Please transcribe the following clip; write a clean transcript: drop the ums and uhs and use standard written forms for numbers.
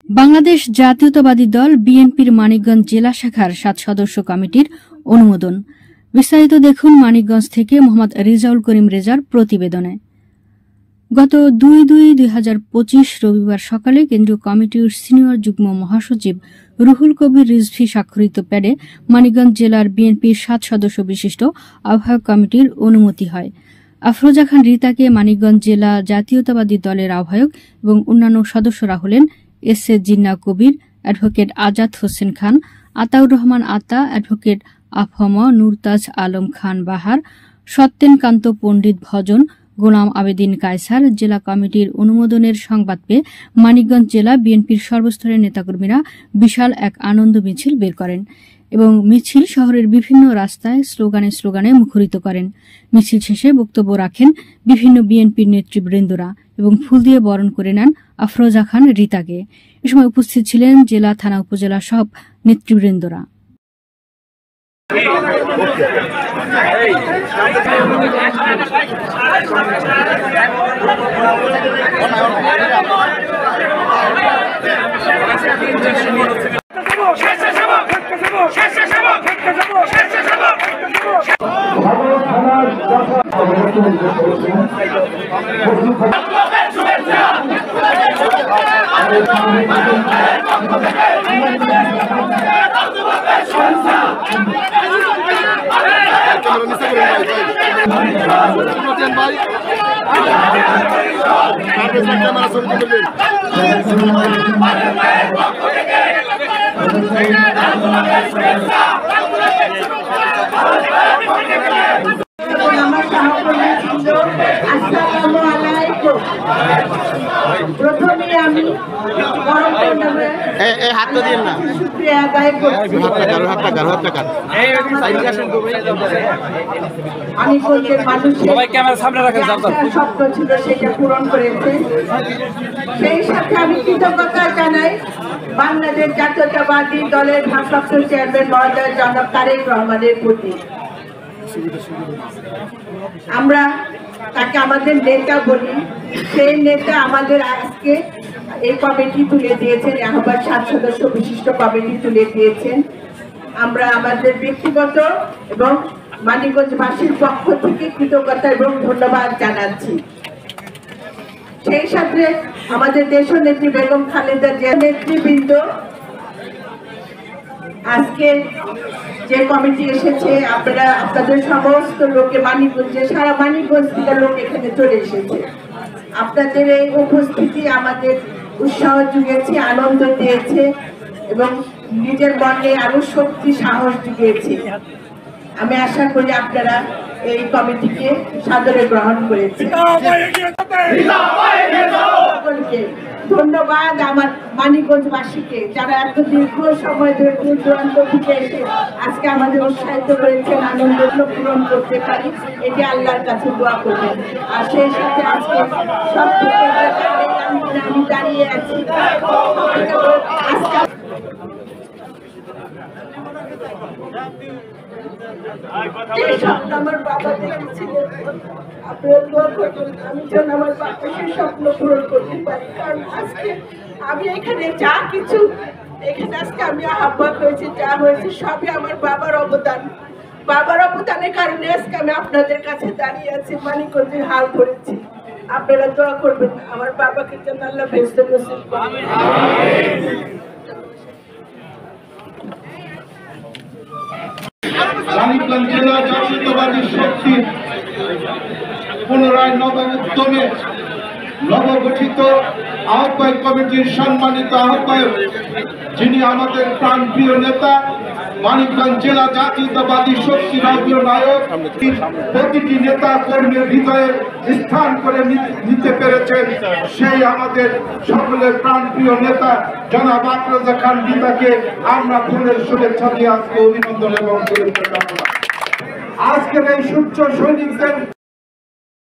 বাংলাদেশ জাতীয়তাবাদী দল বিএনপির মানিকগঞ্জ জেলা শাখার 7 সদস্য কমিটির অনুমোদন। বিস্তারিত দেখুন মানিকগঞ্জ থেকে মোহাম্মদ রেজাউল করিম রেজার প্রতিবেদনে। গত 2/2/2025 রবিবার সকালে কেন্দ্রীয় কমিটির সিনিয়র যুগ্ম মহাসচিব রুহুল কবির রিজভী স্বাক্ষরিত প্যাডে মানিকগঞ্জ জেলার বিএনপির 7 সদস্য বিশিষ্ট আহ্বায়ক কমিটির অনুমতি হয়। আফরোজা খান রিতাকে মানিকগঞ্জ জেলা জাতীয়তাবাদী দলের আহ্বায়ক এবং অন্যান্য সদস্যরা হলেন এস.এ. জিন্না কবির, অ্যাডভোকেট আজাদ হোসেন খান, আতাউর রহমান আতা, অ্যাডভোকেট আফম নুরতাজ আলম খান বাহার, সত্যেনকান্ত পণ্ডিত ভজন, গোলাম আবেদিন কায়সার। জেলা কমিটির অনুমোদনের সংবাদ পেয়ে মানিকগঞ্জ জেলা বিএনপির সর্বস্তরের নেতাকর্মীরা বিশাল এক আনন্দ মিছিল বের করেন এবং মিছিল শহরের বিভিন্ন রাস্তায় স্লোগানে মুখরিত করেন। মিছিল শেষে বক্তব্য রাখেন বিভিন্ন বিএনপির নেতৃবৃন্দরা এবং ফুল দিয়ে বরণ করে নেন আফরোজা খান রিতাকে। এ সময় উপস্থিত ছিলেন জেলা, থানা, উপজেলা সব নেতৃবৃন্দরা। প্রথমে আমি শুকরিয়া আদায় করছি। মানিকগঞ্জের মানুষের স্বপ্ন ছিল, সেটা পূরণ করেছে। সেই সাথে আমি কৃতজ্ঞতা জানাই বাংলাদেশ জাতীয়তাবাদী দলের ভারপ্রাপ্ত চেয়ারম্যান মহোদয় জনাব তারেক রহমানের প্রতি। আমরা তাকে আমাদের নেতা বলি। সেই নেতা আমাদের আজকে এই কমিটি তুলে দিয়েছেন, আহ্বায়ক 7 সদস্য বিশিষ্ট কমিটি তুলে দিয়েছেন। আমরা আমাদের ব্যক্তিগত এবং মানিকগঞ্জবাসীর পক্ষ থেকে কৃতজ্ঞতা এবং ধন্যবাদ জানাচ্ছি। সেই সাথে আমাদের দেশনেত্রী বেগম খালেদা জিয়া নেতৃবৃন্দ, আজকে যে কমিটি এসেছে, আপনারা আপনাদের সমস্ত লোকে মানিকগঞ্জে, সারা মানিকগঞ্জ থেকে লোক এখানে চলে এসেছে। আপনাদের এই উপস্থিতি আমাদের উৎসাহ জুগিয়েছে, আনন্দ দিয়েছে এবং নিজের মনে আরো শক্তি, সাহস জুগিয়েছে। আমি আশা করি আপনারা এই কমিটিকে সাদরে গ্রহণ করেছেন। ধন্যবাদ আমার মানিকগঞ্জবাসীকে, যারা এত দীর্ঘ সময় ধরে দূর দূরান্ত থেকে এসে আজকে আমাদের উৎসাহিত করেছেন, আনন্দ পূরণ করতে পারি, এটি আল্লাহর কাছে দোয়া করবেন। আর সেই সাথে আজকে সব থেকে আমি দাঁড়িয়ে আছি আজকে আমার বাবা দেখেছিলেন। আপনারা দোয়া করবেন আমি যেন আমার বাবা সেই স্বপ্ন পূরণ করতে পারি। কারণ আজকে আমি এখানে যা কিছু এখানে আজকে আমি আহ্বায়ক হয়েছি, যা হয়েছে সবই আমার বাবার অবদান। বাবার অবদানের কারণে আজকে আমি আপনাদের কাছে দাঁড়িয়ে আছি, মানিকগঞ্জের হাল ধরেছি। আপনারা দোয়া করবেন আমার বাবাকে যেন আল্লাহ বেহেশতে নসিব করেন। মানিকগঞ্জ জেলা জাতীয়তাবাদী শক্তি পুনরায় নবউদ্যমে নবগঠিত আহ্বায়ক কমিটির সম্মানিত আহ্বায়ক, যিনি আমাদের প্রাণপ্রিয় নেতা, মানিকগঞ্জ জেলা জাতীয়তাবাদী শক্তির অগ্রনায়ক, প্রতিটি নেতা কর্মীর হৃদয়ে স্থান করে নিতে পেরেছেন সেই আমাদের সকলের প্রাণপ্রিয় নেতা জনাব আফরোজা খান রিতাকে আমরা ফুলের শুভেচ্ছা দিয়ে আজকে অভিনন্দন এবং শুভেচ্ছা জানাই। আজকের এই সূর্য সৈনিকদের